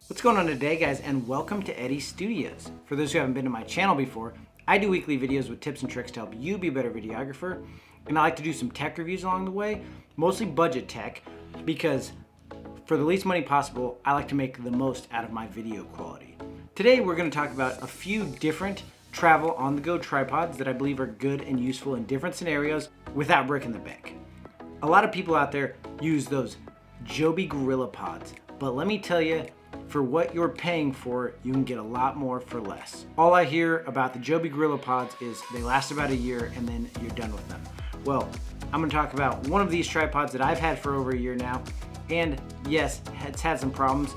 What's going on today, guys, and welcome to Eddie Studios. For those who haven't been to my channel before, I do weekly videos with tips and tricks to help you be a better videographer, and I like to do some tech reviews along the way, mostly budget tech, because for the least money possible, I like to make the most out of my video quality. Today, we're going to talk about a few different travel on-the-go tripods that I believe are good and useful in different scenarios without breaking the bank. A lot of people out there use those Joby Gorillapods, but let me tell you, for what you're paying for, you can get a lot more for less. All I hear about the Joby Gorillapods is they last about a year and then you're done with them. Well, I'm gonna talk about one of these tripods that I've had for over a year now, and yes, it's had some problems,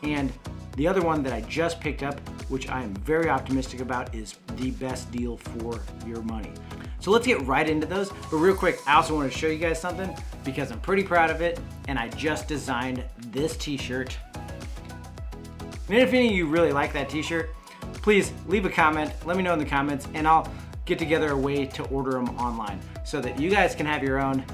and the other one that I just picked up, which I am very optimistic about, is the best deal for your money. So let's get right into those, but real quick, I also want to show you guys something because I'm pretty proud of it, and I just designed this t-shirt. And if any of you really like that t-shirt, please leave a comment, let me know in the comments, and I'll get together a way to order them online so that you guys can have your own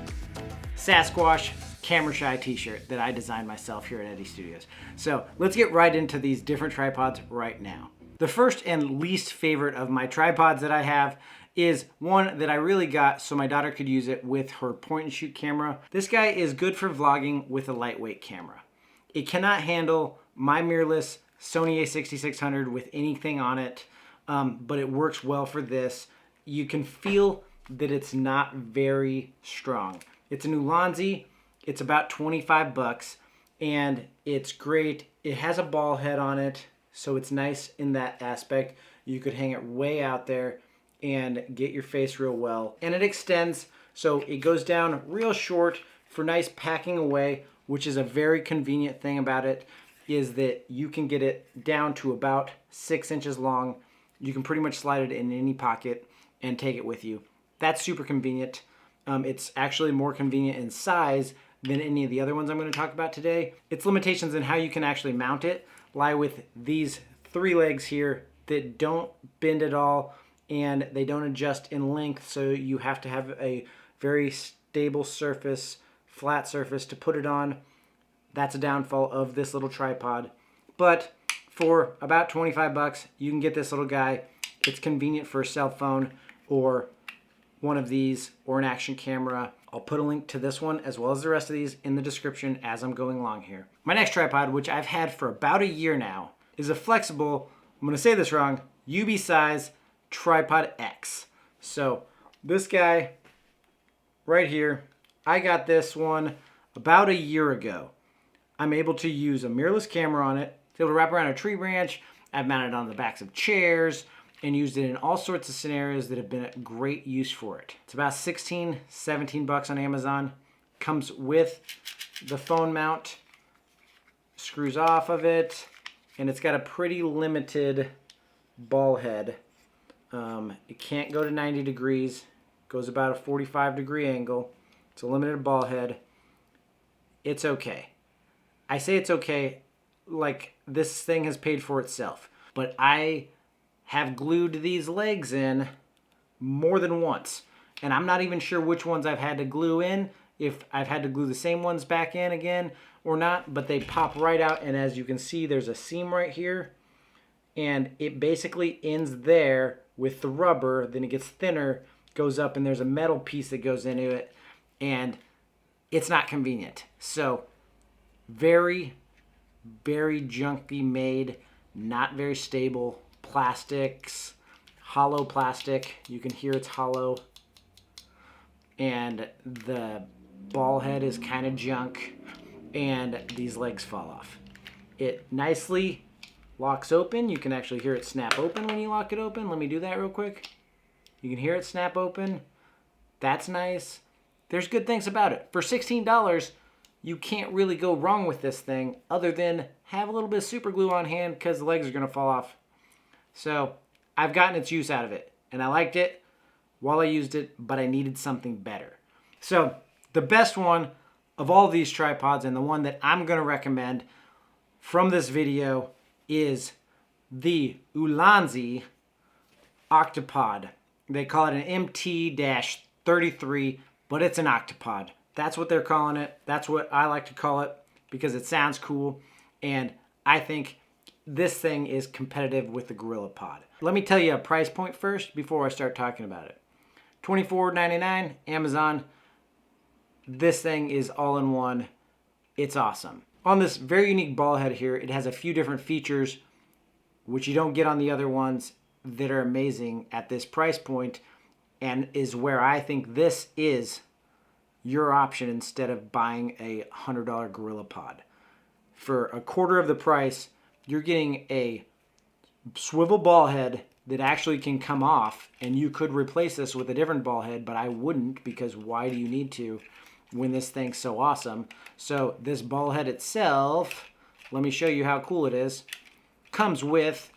Sasquatch Camera Shy t-shirt that I designed myself here at Eddie Studios. So let's get right into these different tripods right now. The first and least favorite of my tripods that I have is one that I really got so my daughter could use it with her point and shoot camera. This guy is good for vlogging with a lightweight camera. It cannot handle my mirrorless Sony a6600 with anything on it, but it works well for this. You can feel that it's not very strong. It's an Ulanzi. It's about 25 bucks, and it's great. It has a ball head on it, so it's nice in that aspect. You could hang it way out there and get your face real well. And it extends, so it goes down real short for nice packing away, which is a very convenient thing about it, is that you can get it down to about 6 inches long. You can pretty much slide it in any pocket and take it with you. That's super convenient. It's actually more convenient in size than any of the other ones I'm going to talk about today. Its limitations in how you can actually mount it lie with these 3 legs here that don't bend at all, and they don't adjust in length, so you have to have a very stable surface, flat surface to put it on. That's a downfall of this little tripod. But for about 25 bucks, you can get this little guy. It's convenient for a cell phone or one of these or an action camera. I'll put a link to this one as well as the rest of these in the description as I'm going along here. My next tripod, which I've had for about a year now, is a flexible, I'm gonna say this wrong, UB size Tripod X. So this guy right here, I got this one about a year ago. I'm able to use a mirrorless camera on it. It's able to wrap around a tree branch. I've mounted it on the backs of chairs and used it in all sorts of scenarios that have been a great use for it. It's about 16, 17 bucks on Amazon. Comes with the phone mount, screws off of it, and it's got a pretty limited ball head. It can't go to 90 degrees. Goes about a 45-degree angle. It's a limited ball head. It's okay. I say it's okay, like this thing has paid for itself. But I have glued these legs in more than once. And I'm not even sure which ones I've had to glue in, if I've had to glue the same ones back in again or not, but they pop right out. And as you can see, there's a seam right here. And it basically ends there with the rubber, then it gets thinner, goes up, and there's a metal piece that goes into it, and it's not convenient. So very, very junky made, not very stable. Plastics, hollow plastic. You can hear it's hollow. And the ball head is kind of junk, and these legs fall off. It nicely locks open. You can actually hear it snap open when you lock it open. Let me do that real quick. You can hear it snap open. That's nice. There's good things about it. For $16, you can't really go wrong with this thing other than have a little bit of super glue on hand because the legs are going to fall off. So I've gotten its use out of it, and I liked it while I used it, but I needed something better. So the best one of all these tripods, and the one that I'm going to recommend from this video, is the Ulanzi Octopod. They call it an MT-33, but it's an octopod. That's what they're calling it. That's what I like to call it because it sounds cool. And I think this thing is competitive with the Gorillapod. Let me tell you a price point first before I start talking about it. $24.99, Amazon. This thing is all-in-one. It's awesome. On this very unique ball head here, it has a few different features which you don't get on the other ones that are amazing at this price point, and is where I think this is your option instead of buying a $100 Gorillapod. For a quarter of the price, you're getting a swivel ball head that actually can come off, and you could replace this with a different ball head, but I wouldn't, because why do you need to when this thing's so awesome? So this ball head itself, let me show you how cool it is, comes with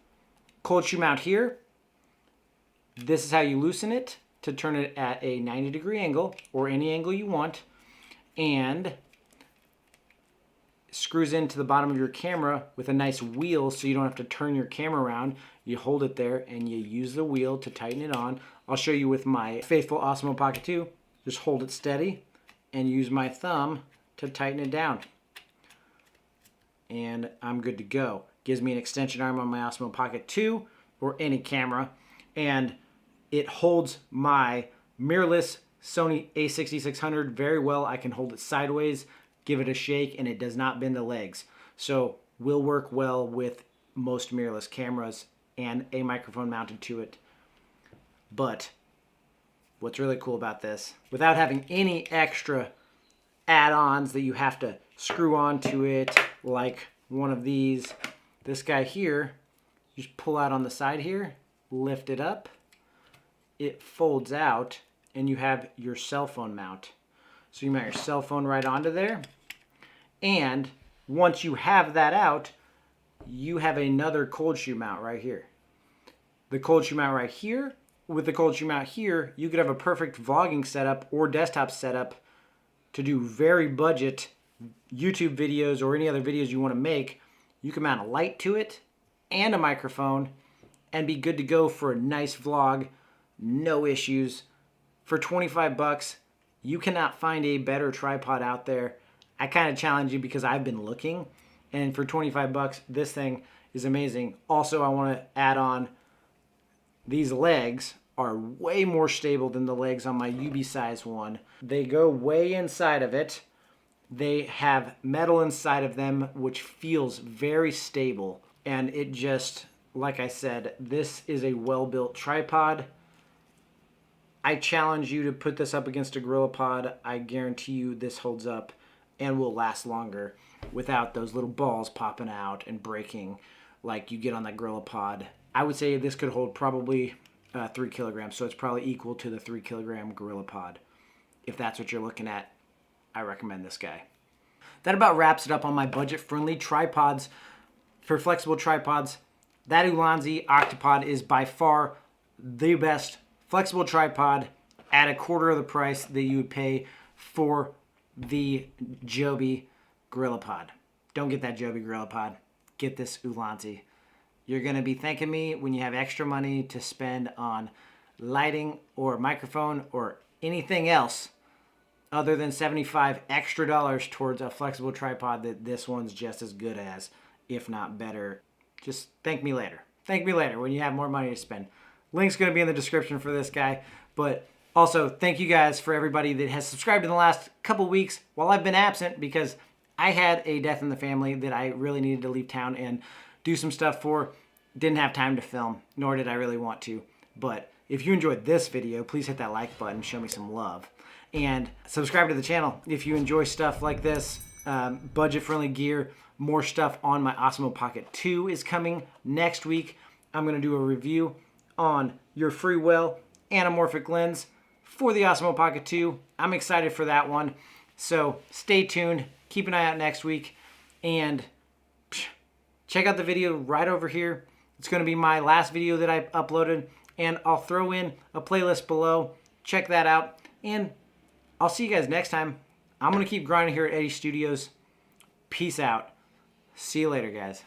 cold shoe mount here. This is how you loosen it to turn it at a 90-degree angle, or any angle you want, and screws into the bottom of your camera with a nice wheel so you don't have to turn your camera around. You hold it there and you use the wheel to tighten it on. I'll show you with my faithful Osmo Pocket 2. Just hold it steady and use my thumb to tighten it down. And I'm good to go. Gives me an extension arm on my Osmo Pocket 2 or any camera. And it holds my mirrorless Sony a6600 very well. I can hold it sideways, give it a shake, and it does not bend the legs. So will work well with most mirrorless cameras and a microphone mounted to it. But what's really cool about this, without having any extra add-ons that you have to screw onto it, like one of these, this guy here, you just pull out on the side here, lift it up, it folds out, and you have your cell phone mount. So you mount your cell phone right onto there, and once you have that out, you have another cold shoe mount right here. The cold shoe mount right here, with the cold shoe mount here, you could have a perfect vlogging setup or desktop setup to do very budget YouTube videos or any other videos you want to make. You can mount a light to it and a microphone and be good to go for a nice vlog, no issues. For 25 bucks, you cannot find a better tripod out there. I kind of challenge you because I've been looking, and for 25 bucks, this thing is amazing. Also, I want to add on, these legs are way more stable than the legs on my UB size one. They go way inside of it. They have metal inside of them, which feels very stable. And it just, like I said, this is a well-built tripod. I challenge you to put this up against a Gorillapod. I guarantee you this holds up and will last longer without those little balls popping out and breaking like you get on that Gorillapod. I would say this could hold probably 3 kilograms, so it's probably equal to the 3 kilogram Gorillapod. If that's what you're looking at, I recommend this guy. That about wraps it up on my budget-friendly tripods. For flexible tripods, that Ulanzi Octopod is by far the best flexible tripod at a quarter of the price that you would pay for the Joby Gorillapod. Don't get that Joby Gorillapod. Get this Ulanzi. You're going to be thanking me when you have extra money to spend on lighting or microphone or anything else other than $75 extra towards a flexible tripod that this one's just as good as, if not better. Just thank me later. Thank me later when you have more money to spend. Link's going to be in the description for this guy. But also, thank you guys for everybody that has subscribed in the last couple weeks while I've been absent, because I had a death in the family that I really needed to leave town and do some stuff for. Didn't have time to film, nor did I really want to. But if you enjoyed this video, please hit that like button, show me some love. And subscribe to the channel if you enjoy stuff like this. Budget-friendly gear, more stuff on my Osmo Pocket 2 is coming next week. I'm going to do a review on your Freewell anamorphic lens for the Osmo Pocket 2. I'm excited for that one. So stay tuned. Keep an eye out next week. And check out the video right over here. It's going to be my last video that I uploaded. And I'll throw in a playlist below. Check that out. And I'll see you guys next time. I'm going to keep grinding here at Eddie Studios. Peace out. See you later, guys.